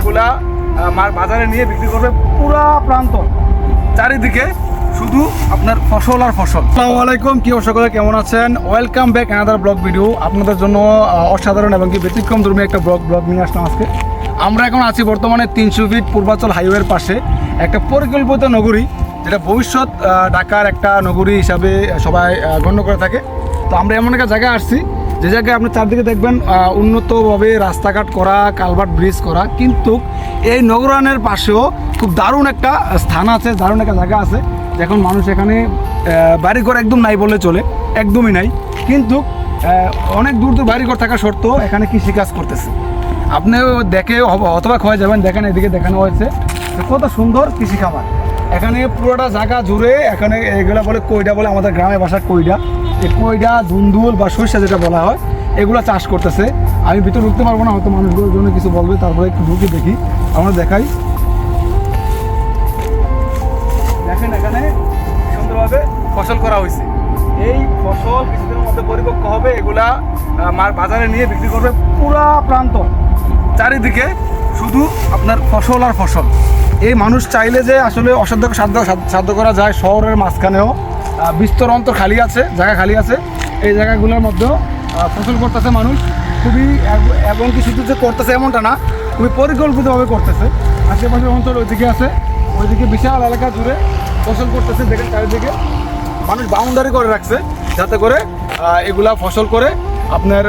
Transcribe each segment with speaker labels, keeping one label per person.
Speaker 1: এগুলা বাজারে নিয়ে বিক্রি করবে পুরা প্রান্ত, চারিদিকে শুধু আপনার ফসল আর ফসল। আসসালামু আলাইকুম, কি সকলে কেমন আছেন? Welcome back another blog video. আপনাদের জন্য অসাধারণ এবং কি ব্যতিক্রম ধর্মী একটা ব্লগ নিয়ে আসলাম আজকে। আমরা এখন আছি বর্তমানে 300 ফিট পূর্বাচল হাইওয়ের পাশে একটা পরিকল্পিত নগরী, যেটা ভবিষ্যৎ ঢাকার একটা নগরী হিসাবে সবাই গণ্য করে থাকে। তো আমরা এমন একটা জায়গায় আসছি যে জায়গায় আপনি চারদিকে দেখবেন উন্নতভাবে রাস্তাঘাট করা, কালভার্ট ব্রিজ করা, কিন্তু এই নগরায়নের পাশেও খুব দারুণ একটা স্থান আছে, দারুণ একটা জায়গা আছে। এখন মানুষ এখানে বাড়িঘর একদম নাই বললে চলে, একদমই নাই, কিন্তু অনেক দূর দূর বাড়িঘর থাকা সত্ত্বেও এখানে কৃষিকাজ করতেছে। আপনিও দেখে হতবাক হয়ে যাবেন। দেখেন এদিকে দেখানো হয়েছে কত সুন্দর কৃষি খামার। এখানে পুরোটা জায়গা জুড়ে এখানে এগুলো বলে কইডা, বলে আমাদের গ্রামের ভাষার কইডা। এই কইডা, ধুন্দুল বা সরিষা যেটা বলা হয়, এগুলো চাষ করতেছে। আমি ভিতরে ঢুকতে পারবো না, হয়তো মানুষগুলোর জন্য কিছু বলবে, তারপরে একটু ঢুকে দেখি, আমরা দেখাই। দেখেন এখানে সুন্দরভাবে ফসল করা হয়েছে। এই ফসল কিছুদিনের মধ্যে পরিপক্ক হবে, এগুলা বাজারে নিয়ে বিক্রি করবে পুরা প্রান্ত, চারিদিকে শুধু আপনার ফসল আর ফসল। এই মানুষ চাইলে যে আসলে অসাধ্য সাধ্য করা যায়। শহরের মাঝখানেও বিস্তর অন্তর খালি আছে, জায়গা খালি আছে। এই জায়গাগুলোর মধ্যেও ফসল করতেছে মানুষ খুবই, এবং কি শুধু যে করতেছে এমনটা না, খুবই পরিকল্পিতভাবে করতেছে। আশেপাশের অঞ্চল ওইদিকে আছে, ওইদিকে বিশাল এলাকা জুড়ে ফসল করতেছে। দেখেন চারিদিকে মানুষ বাউন্ডারি করে রাখছে, যাতে করে এগুলা ফসল করে আপনার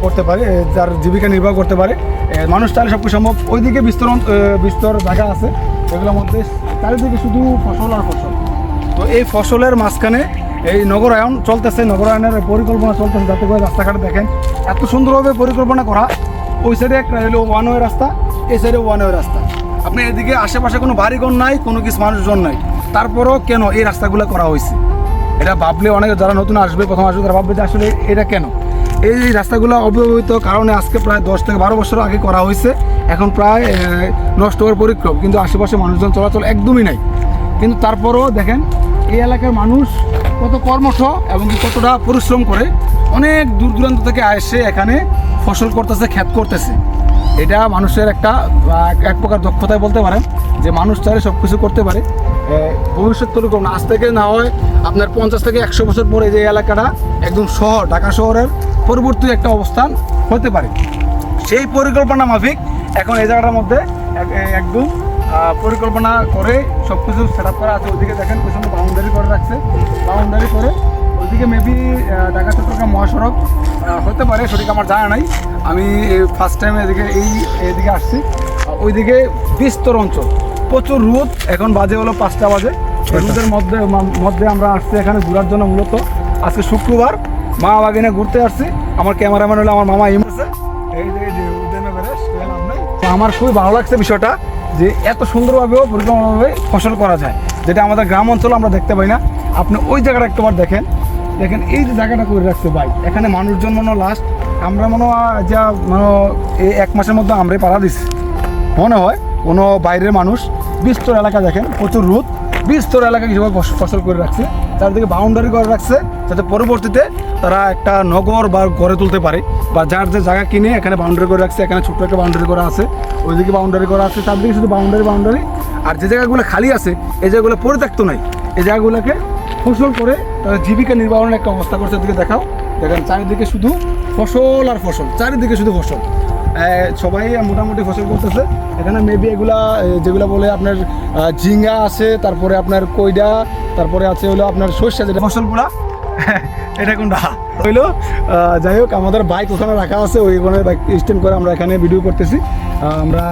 Speaker 1: করতে পারে, যার জীবিকা নির্বাহ করতে পারে। মানুষ চাইলে সব কিছু সম্ভব। ওইদিকে বিস্তর জায়গা আছে, এগুলোর মধ্যে চারিদিকে শুধু ফসল আর ফসল। তো এই ফসলের মাঝখানে এই নগরায়ন চলতেছে, নগরায়নের পরিকল্পনা চলতেছে, যাতে করে রাস্তাঘাট দেখেন এত সুন্দরভাবে পরিকল্পনা করা। ওই সাইডে একটা হলো ওয়ান ওয়ে রাস্তা, এই সাইডে ওয়ান ওয়ে রাস্তা। আপনি এদিকে আশেপাশে কোনো বাড়িঘর নাই, কোনো কিছু মানুষজন নাই, তারপরও কেন এই রাস্তাগুলো করা হয়েছে? এটা ভাবলে অনেকে যারা নতুন আসবে, প্রথম আসবে, তারা ভাববে যে আসলে এটা কেন। এই রাস্তাগুলো অব্যবহৃত কারণে আজকে প্রায় 10 থেকে 12 বছর আগে করা হয়েছে, এখন প্রায় নষ্ট হওয়ার পরিক্রম, কিন্তু আশেপাশে মানুষজন চলাচল একদমই নাই। কিন্তু তারপরও দেখেন এই এলাকার মানুষ কত কর্মঠ এবং কতটা পরিশ্রম করে অনেক দূর দূরান্ত থেকে এসে এখানে ফসল করতেছে, ক্ষেত করতেছে। এটা মানুষের একটা এক প্রকার দক্ষতায় বলতে পারেন, যে মানুষ চাইলে সব কিছু করতে পারে। ভবিষ্যৎ পরিকল্পনা আজ থেকে না হয় আপনার 50 থেকে 100 বছর পরে যে এলাকাটা একদম শহর, ঢাকা শহরের পরবর্তী একটা অবস্থান হতে পারে। সেই পরিকল্পনা মাফিক এখন এই জায়গাটার মধ্যে একদম পরিকল্পনা করে সব কিছু সেট আপ করা আছে। ওইদিকে দেখেন পেছনে বাউন্ডারি করে রাখছে, বাউন্ডারি করে ওইদিকে মেবি ঢাকা চট্টগ্রাম মহাসড়ক হতে পারে, সঠিক আমার জানা নাই। আমি ফার্স্ট টাইম এদিকে আসছি। ওইদিকে বিস্তর অঞ্চল, প্রচুর রোদ। এখন বাজে হলো 5টা বাজে। রোদের মধ্যে আমরা আসছি এখানে ঘোরার জন্য। মূলত আজকে শুক্রবার, মা বাগিনে ঘুরতে আসছি। আমার ক্যামেরাম্যান হলো আমার মামা ইমরান। এই যে আমার খুবই ভালো লাগছে বিষয়টা, যে এত সুন্দরভাবেও পরিকল্পনাভাবে ফসল করা যায়, যেটা আমাদের গ্রাম অঞ্চলে আমরা দেখতে পাই না। আপনি ওই জায়গাটা একটুবার দেখেন এই যে জায়গাটা করে রাখছে ভাই, এখানে মানুষজন মনে লাস্ট আমরা মনে হয় যা এই 1 মাসের মধ্যে আমরাই পাড়া দিচ্ছি মনে হয়। কোনো বাইরের মানুষ বিস্তর এলাকা দেখেন, প্রচুর রোদ, বিস্তর এলাকা কীভাবে ফসল করে রাখছে, চারদিকে বাউন্ডারি করে রাখছে, যাতে পরবর্তীতে তারা একটা নগর বা গড়ে তুলতে পারে, বা যার যে জায়গা কিনে এখানে বাউন্ডারি করে রাখছে। এখানে ছোট্ট একটা বাউন্ডারি করা আছে, ওইদিকে বাউন্ডারি করা আছে, চারদিকে শুধু বাউন্ডারি। আর যে জায়গাগুলো খালি আছে, এই জায়গাগুলো পরিত্যক্ত নাই, এই জায়গাগুলোকে ফসল করে তাদের জীবিকা নির্বাহনের একটা অবস্থা করছে। এদিকে দেখেন চারিদিকে শুধু ফসল আর ফসল, চারিদিকে শুধু ফসল। সবাই মোটামুটি ফসল করতেছে। এখানে মেবি এগুলা যেগুলো বলে আপনার ঝিঙ্গা আছে, তারপরে আপনার কইডা, তারপরে আছে হলো আপনার সর্ষে, যেটা ফসলগুলা এটা কোনটা হইলো। যাই হোক, আমাদের বাইক ওখানে রাখা আছে, ওইখানে বাইক স্ট্যান্ড করে আমরা এখানে ভিডিও করতেছি। আমরা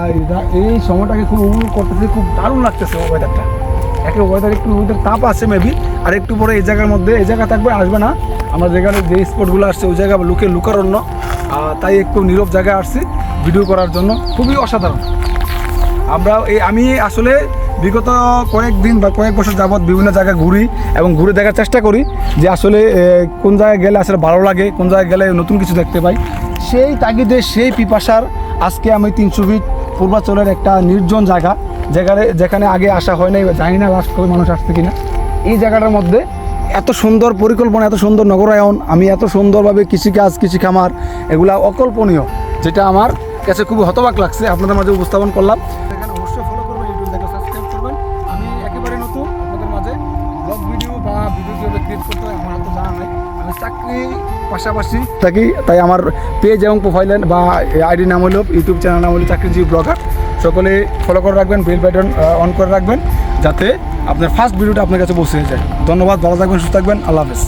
Speaker 1: এই সময়টাকে খুব উপভোগ করতেছি, খুব দারুণ লাগতেছে ওয়েদারটা। ওয়েদার একটু তাপ আছে মেবি, আর একটু পরে এই জায়গার মধ্যে এই জায়গা থাকবে, আসবে না। আমরা যেখানে যে স্পটগুলো আসছে ওই জায়গা লুকারণ্য, তাই একটু নীরব জায়গায় আসছি ভিডিও করার জন্য। খুবই অসাধারণ। আমি আসলে বিগত কয়েকদিন বা কয়েক বছর যাবৎ বিভিন্ন জায়গায় ঘুরি এবং ঘুরে দেখার চেষ্টা করি, যে আসলে কোন জায়গায় গেলে আসলে ভালো লাগে, কোন জায়গায় গেলে নতুন কিছু দেখতে পাই। সেই তাগিদে, সেই পিপাসার আজকে আমি 300 ফিট পূর্বাচলের একটা নির্জন জায়গা, যেখানে আগে আসা হয় নাই, জানি না লাস্ট কবে মানুষ আসছে কিনা। এই জায়গাটার মধ্যে এত সুন্দর পরিকল্পনা, এত সুন্দর নগরায়ন, আমি এত সুন্দরভাবে কৃষিকাজ, কৃষি খামার, এগুলা অকল্পনীয়, যেটা আমার কাছে খুবই হতবাক লাগছে, আপনাদের মাঝে উপস্থাপন করলাম। এখানে অবশ্যই ফলো করবেন, ইউটিউব থেকে সাবস্ক্রাইব করবেন। আমি একেবারে নতুন আপনাদের মাঝে, ব্লগ ভিডিও বা ভিডিও কীভাবে ক্রিয়েট করতে হয় আমার তো জানা নাই। আমি চাকরি পাশাপাশি থাকি, তাই আমার পেজ এবং প্রোফাইল বা আইডি নাম হলো, ইউটিউব চ্যানেল নাম হলো চাকরিজীবী ব্লগার। সকলে ফলো করে রাখবেন, বেল বাটন অন করে রাখবেন, যাতে আপনার ফার্স্ট ভিডিওটা আপনার কাছে পৌঁছে যায়। ধন্যবাদ, ভালো থাকবেন, সুস্থ থাকবেন, আল্লাহ হাফেজ।